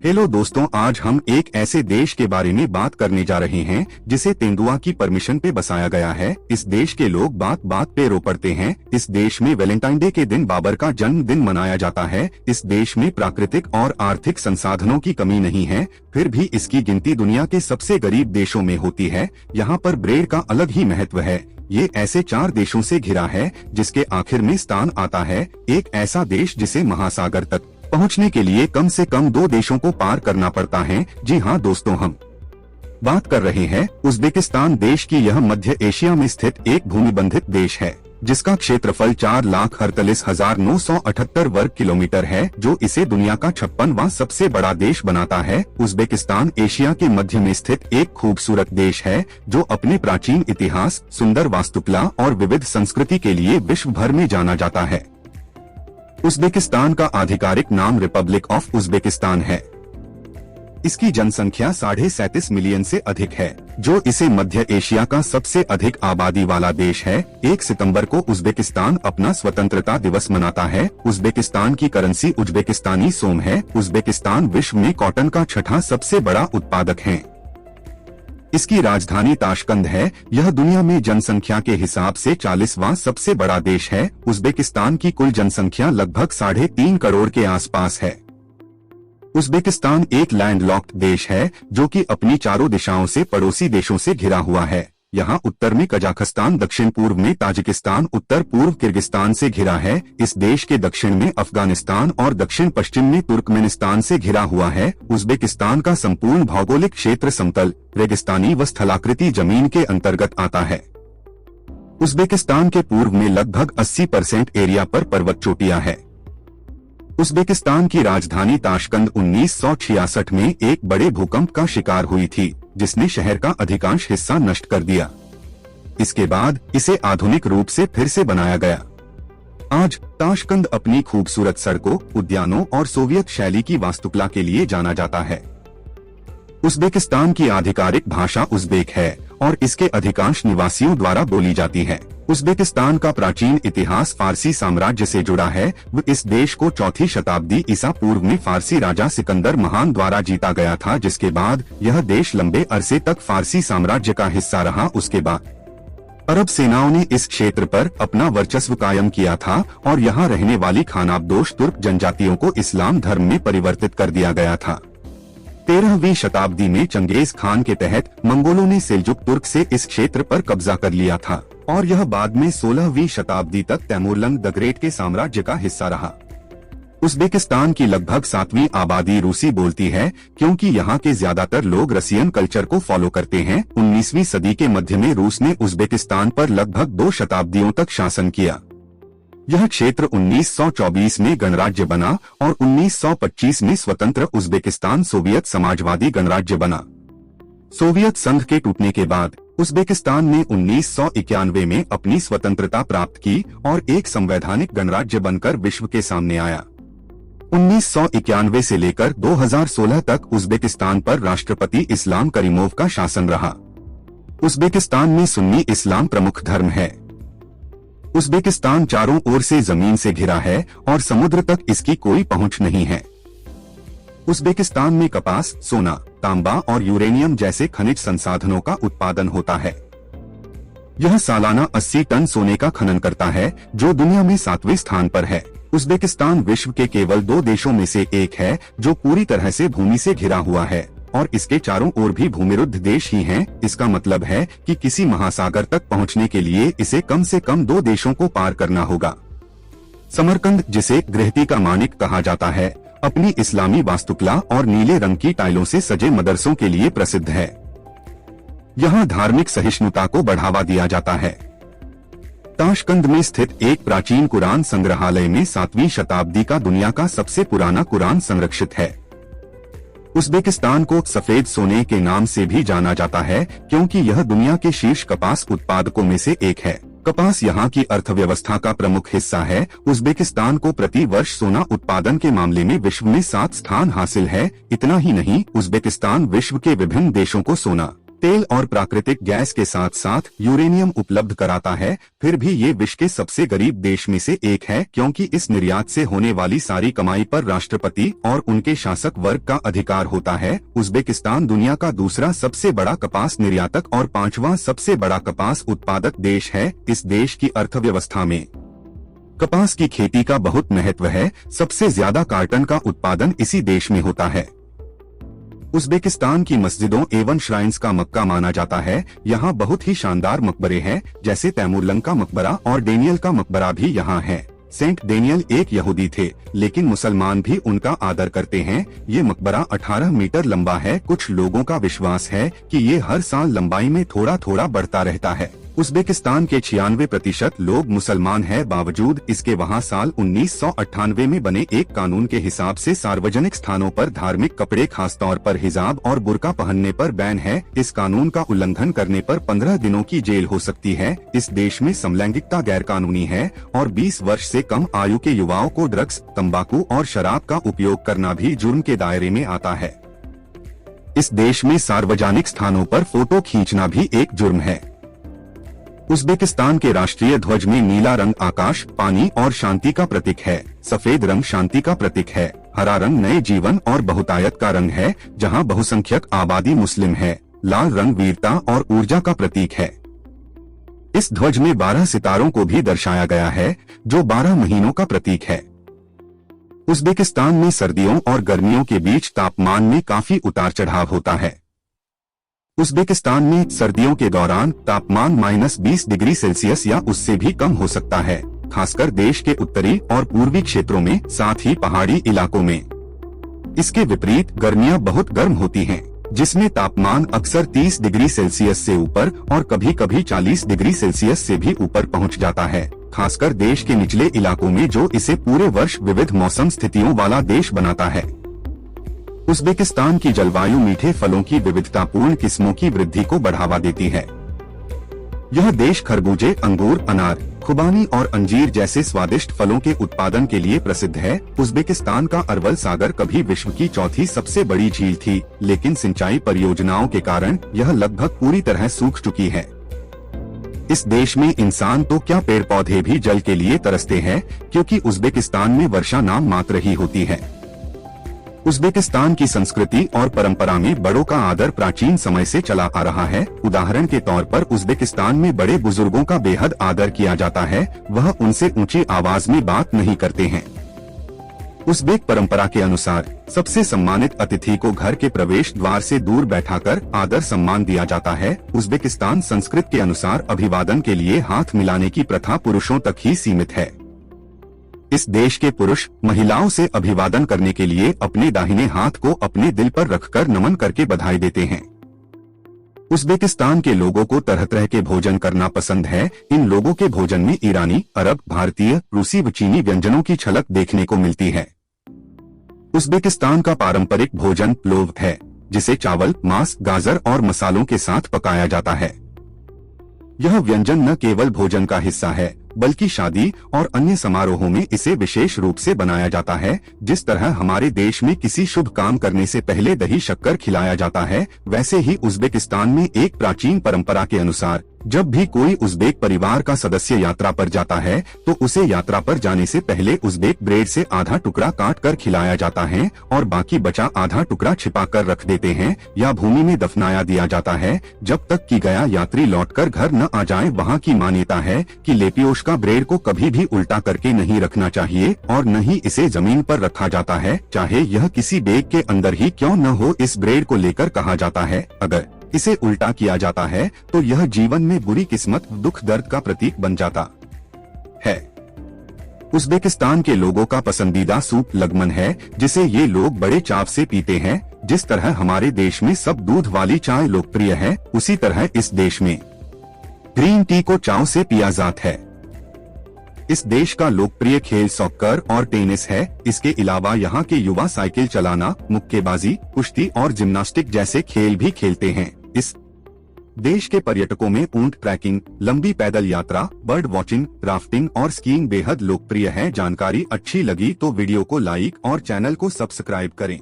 Hello दोस्तों, आज हम एक ऐसे देश के बारे में बात करने जा रहे हैं जिसे तेंदुआ की परमिशन पे बसाया गया है। इस देश के लोग बात बात पे रो पड़ते हैं। इस देश में वैलेंटाइन डे के दिन बाबर का जन्मदिन मनाया जाता है। इस देश में प्राकृतिक और आर्थिक संसाधनों की कमी नहीं है, फिर भी इसकी गिनती दुनिया के सबसे गरीब देशों में होती है। यहाँ पर ब्रेड का अलग ही महत्व है। ये ऐसे 4 देशों से घिरा है जिसके आखिर में स्थान आता है एक ऐसा देश जिसे महासागर तक पहुंचने के लिए कम से कम 2 देशों को पार करना पड़ता है। जी हाँ दोस्तों, हम बात कर रहे हैं उज़्बेकिस्तान देश की। यह मध्य एशिया में स्थित एक भूमिबंधित देश है जिसका क्षेत्रफल 4,48,978 वर्ग किलोमीटर है, जो इसे दुनिया का 56वां सबसे बड़ा देश बनाता है। उज़्बेकिस्तान एशिया के मध्य में स्थित एक खूबसूरत देश है जो अपने प्राचीन इतिहास, सुंदर वास्तुकला और विविध संस्कृति के लिए विश्व भर में जाना जाता है। उज़्बेकिस्तान का आधिकारिक नाम रिपब्लिक ऑफ उज़्बेकिस्तान है। इसकी जनसंख्या 37.5 मिलियन से अधिक है, जो इसे मध्य एशिया का सबसे अधिक आबादी वाला देश है। 1 सितंबर को उज़्बेकिस्तान अपना स्वतंत्रता दिवस मनाता है। उज़्बेकिस्तान की करेंसी उज़्बेकिस्तानी सोम है। उज़्बेकिस्तान विश्व में कॉटन का 6ठा सबसे बड़ा उत्पादक है। इसकी राजधानी ताशकंद है। यह दुनिया में जनसंख्या के हिसाब से 40वां सबसे बड़ा देश है। उज़्बेकिस्तान की कुल जनसंख्या लगभग 3.5 करोड़ के आसपास है। उज़्बेकिस्तान एक लैंडलॉक्ड देश है जो कि अपनी चारों दिशाओं से पड़ोसी देशों से घिरा हुआ है। यहाँ उत्तर में कजाकिस्तान, दक्षिण पूर्व में ताजिकिस्तान, उत्तर पूर्व किर्गिस्तान से घिरा है। इस देश के दक्षिण में अफगानिस्तान और दक्षिण पश्चिम में तुर्कमेनिस्तान से घिरा हुआ है। उज़्बेकिस्तान का संपूर्ण भौगोलिक क्षेत्र समतल, रेगिस्तानी व स्थलाकृति जमीन के अंतर्गत आता है। उज़्बेकिस्तान के पूर्व में लगभग 80% एरिया पर पर्वत चोटियां है। उज़्बेकिस्तान की राजधानी ताशकंद 1966 में एक बड़े भूकंप का शिकार हुई थी जिसने शहर का अधिकांश हिस्सा नष्ट कर दिया। इसके बाद इसे आधुनिक रूप से फिर से बनाया गया। आज ताशकंद अपनी खूबसूरत सड़कों, उद्यानों और सोवियत शैली की वास्तुकला के लिए जाना जाता है। उज़्बेकिस्तान की आधिकारिक भाषा उज़्बेक है और इसके अधिकांश निवासियों द्वारा बोली जाती है। उज़्बेकिस्तान का प्राचीन इतिहास फारसी साम्राज्य से जुड़ा है। इस देश को 4वीं शताब्दी ईसा पूर्व में फारसी राजा सिकंदर महान द्वारा जीता गया था, जिसके बाद यह देश लंबे अरसे तक फारसी साम्राज्य का हिस्सा रहा। उसके बाद अरब सेनाओं ने इस क्षेत्र पर अपना वर्चस्व कायम किया था और यहाँ रहने वाली खानाबदोश तुर्क जनजातियों को इस्लाम धर्म में परिवर्तित कर दिया गया था। 13वीं शताब्दी में चंगेज खान के तहत मंगोलों ने सेल्जुक तुर्क से इस क्षेत्र पर कब्जा कर लिया था और यह बाद में 16वीं शताब्दी तक तैमूरलंग द ग्रेट के साम्राज्य का हिस्सा रहा। उज़्बेकिस्तान की लगभग 7वीं आबादी रूसी बोलती है क्योंकि यहाँ के ज्यादातर लोग रसियन कल्चर को फॉलो करते हैं। 19वीं सदी के मध्य में रूस ने उज़्बेकिस्तान पर लगभग 2 शताब्दियों तक शासन किया। यह क्षेत्र 1924 में गणराज्य बना और 1925 में स्वतंत्र उज़्बेकिस्तान सोवियत समाजवादी गणराज्य बना। सोवियत संघ के टूटने के बाद उज़्बेकिस्तान ने 1991 में अपनी स्वतंत्रता प्राप्त की और एक संवैधानिक गणराज्य बनकर विश्व के सामने आया। 1991 से लेकर 2016 तक उज़्बेकिस्तान पर राष्ट्रपति इस्लाम करीमोव का शासन रहा। उज़्बेकिस्तान में सुन्नी इस्लाम प्रमुख धर्म है। उज़्बेकिस्तान चारों ओर से जमीन से घिरा है और समुद्र तक इसकी कोई पहुंच नहीं है। उज़्बेकिस्तान में कपास, सोना, तांबा और यूरेनियम जैसे खनिज संसाधनों का उत्पादन होता है। यह सालाना 80 टन सोने का खनन करता है, जो दुनिया में 7वें स्थान पर है। उज़्बेकिस्तान विश्व के केवल 2 देशों में से एक है जो पूरी तरह से भूमि से घिरा हुआ है और इसके चारों ओर भी भूमिरुद्ध देश ही हैं। इसका मतलब है कि किसी महासागर तक पहुंचने के लिए इसे कम से कम 2 देशों को पार करना होगा। समरकंद, जिसे गृहती का मानिक कहा जाता है, अपनी इस्लामी वास्तुकला और नीले रंग की टाइलों से सजे मदरसों के लिए प्रसिद्ध है। यहाँ धार्मिक सहिष्णुता को बढ़ावा दिया जाता है। ताशकंद में स्थित एक प्राचीन कुरान संग्रहालय में 7वीं शताब्दी का दुनिया का सबसे पुराना कुरान संरक्षित है। उज़्बेकिस्तान को सफेद सोने के नाम से भी जाना जाता है क्योंकि यह दुनिया के शीर्ष कपास उत्पादकों में से एक है। कपास यहाँ की अर्थव्यवस्था का प्रमुख हिस्सा है। उज़्बेकिस्तान को प्रति वर्ष सोना उत्पादन के मामले में विश्व में 7 स्थान हासिल है। इतना ही नहीं, उज़्बेकिस्तान विश्व के विभिन्न देशों को सोना, तेल और प्राकृतिक गैस के साथ साथ यूरेनियम उपलब्ध कराता है। फिर भी ये विश्व के सबसे गरीब देश में से एक है, क्योंकि इस निर्यात से होने वाली सारी कमाई पर राष्ट्रपति और उनके शासक वर्ग का अधिकार होता है। उज़्बेकिस्तान दुनिया का दूसरा सबसे बड़ा कपास निर्यातक और 5वां सबसे बड़ा कपास उत्पादक देश है। इस देश की अर्थव्यवस्था में कपास की खेती का बहुत महत्व है। सबसे ज्यादा कार्टन का उत्पादन इसी देश में होता है। उज़्बेकिस्तान की मस्जिदों एवं श्राइन्स का मक्का माना जाता है। यहाँ बहुत ही शानदार मकबरे हैं, जैसे तैमूरलंग का मकबरा और डेनियल का मकबरा भी यहाँ है। सेंट डेनियल एक यहूदी थे, लेकिन मुसलमान भी उनका आदर करते हैं। ये मकबरा 18 मीटर लंबा है। कुछ लोगों का विश्वास है कि ये हर साल लंबाई में थोड़ा थोड़ा बढ़ता रहता है। उज़्बेकिस्तान के 96% लोग मुसलमान हैं। बावजूद इसके वहाँ साल 1998 में बने एक कानून के हिसाब से सार्वजनिक स्थानों पर धार्मिक कपड़े, खासतौर पर हिजाब और बुर्का पहनने पर बैन है। इस कानून का उल्लंघन करने पर 15 दिनों की जेल हो सकती है। इस देश में समलैंगिकता गैर कानूनी है और 20 वर्ष से कम आयु के युवाओं को ड्रग्स, तंबाकू और शराब का उपयोग करना भी जुर्म के दायरे में आता है। इस देश में सार्वजनिक स्थानों पर फोटो खींचना भी एक जुर्म है। उज़्बेकिस्तान के राष्ट्रीय ध्वज में नीला रंग आकाश, पानी और शांति का प्रतीक है। सफेद रंग शांति का प्रतीक है। हरा रंग नए जीवन और बहुतायत का रंग है, जहां बहुसंख्यक आबादी मुस्लिम है। लाल रंग वीरता और ऊर्जा का प्रतीक है। इस ध्वज में 12 सितारों को भी दर्शाया गया है, जो 12 महीनों का प्रतीक है। उज़्बेकिस्तान में सर्दियों और गर्मियों के बीच तापमान में काफी उतार चढ़ाव होता है। उज़्बेकिस्तान में सर्दियों के दौरान तापमान -20 डिग्री सेल्सियस या उससे भी कम हो सकता है, खासकर देश के उत्तरी और पूर्वी क्षेत्रों में, साथ ही पहाड़ी इलाकों में। इसके विपरीत गर्मियां बहुत गर्म होती हैं, जिसमें तापमान अक्सर 30 डिग्री सेल्सियस से ऊपर और कभी कभी 40 डिग्री सेल्सियस से भी ऊपर पहुंच जाता है, खासकर देश के निचले इलाकों में, जो इसे पूरे वर्ष विविध मौसम स्थितियों वाला देश बनाता है। उज़्बेकिस्तान की जलवायु मीठे फलों की विविधतापूर्ण किस्मों की वृद्धि को बढ़ावा देती है। यह देश खरबूजे, अंगूर, अनार, खुबानी और अंजीर जैसे स्वादिष्ट फलों के उत्पादन के लिए प्रसिद्ध है। उज़्बेकिस्तान का अरवल सागर कभी विश्व की चौथी सबसे बड़ी झील थी, लेकिन सिंचाई परियोजनाओं के कारण यह लगभग पूरी तरह सूख चुकी है। इस देश में इंसान तो क्या, पेड़ पौधे भी जल के लिए तरसते हैं, क्योंकि उज़्बेकिस्तान में वर्षा नाम मात्र ही होती है। उज़्बेकिस्तान की संस्कृति और परंपरा में बड़ों का आदर प्राचीन समय से चला आ रहा है। उदाहरण के तौर पर उज़्बेकिस्तान में बड़े बुजुर्गों का बेहद आदर किया जाता है। वह उनसे ऊंची आवाज में बात नहीं करते हैं। उज़्बेक परंपरा के अनुसार सबसे सम्मानित अतिथि को घर के प्रवेश द्वार से दूर बैठाकर आदर सम्मान दिया जाता है। उज़्बेकिस्तान संस्कृत के अनुसार अभिवादन के लिए हाथ मिलाने की प्रथा पुरुषों तक ही सीमित है। इस देश के पुरुष महिलाओं से अभिवादन करने के लिए अपने दाहिने हाथ को अपने दिल पर रखकर नमन करके बधाई देते हैं। उज़्बेकिस्तान के लोगों को तरह तरह के भोजन करना पसंद है। इन लोगों के भोजन में ईरानी, अरब, भारतीय, रूसी व चीनी व्यंजनों की झलक देखने को मिलती है। उज़्बेकिस्तान का पारंपरिक भोजन प्लोव है, जिसे चावल, मांस, गाजर और मसालों के साथ पकाया जाता है। यह व्यंजन न केवल भोजन का हिस्सा है, बल्कि शादी और अन्य समारोहों में इसे विशेष रूप से बनाया जाता है। जिस तरह हमारे देश में किसी शुभ काम करने से पहले दही शक्कर खिलाया जाता है, वैसे ही उज़्बेकिस्तान में एक प्राचीन परंपरा के अनुसार जब भी कोई उज़्बेक परिवार का सदस्य यात्रा पर जाता है, तो उसे यात्रा पर जाने से पहले उज़्बेक ब्रेड से आधा टुकड़ा काट कर खिलाया जाता है और बाकी बचा आधा टुकड़ा छिपा कर रख देते हैं या भूमि में दफनाया दिया जाता है, जब तक कि गया यात्री लौटकर घर न आ जाए। वहाँ की मान्यता है कि लेपियोश्का ब्रेड को कभी भी उल्टा करके नहीं रखना चाहिए और न ही इसे जमीन पर रखा जाता है, चाहे यह किसी बैग के अंदर ही क्यों न हो। इस ब्रेड को लेकर कहा जाता है, अगर इसे उल्टा किया जाता है तो यह जीवन में बुरी किस्मत, दुख, दर्द का प्रतीक बन जाता है। उज़्बेकिस्तान के लोगों का पसंदीदा सूप लगमन है, जिसे ये लोग बड़े चाव से पीते हैं। जिस तरह हमारे देश में सब दूध वाली चाय लोकप्रिय है, उसी तरह इस देश में ग्रीन टी को चाव से पिया जाता है। इस देश का लोकप्रिय खेल सॉकर और टेनिस है। इसके अलावा यहाँ के युवा साइकिल चलाना, मुक्केबाजी, कुश्ती और जिम्नास्टिक जैसे खेल भी खेलते हैं। इस देश के पर्यटकों में ऊंट ट्रैकिंग, लंबी पैदल यात्रा, बर्ड वॉचिंग, राफ्टिंग और स्कीइंग बेहद लोकप्रिय है। जानकारी अच्छी लगी तो वीडियो को लाइक और चैनल को सब्सक्राइब करें।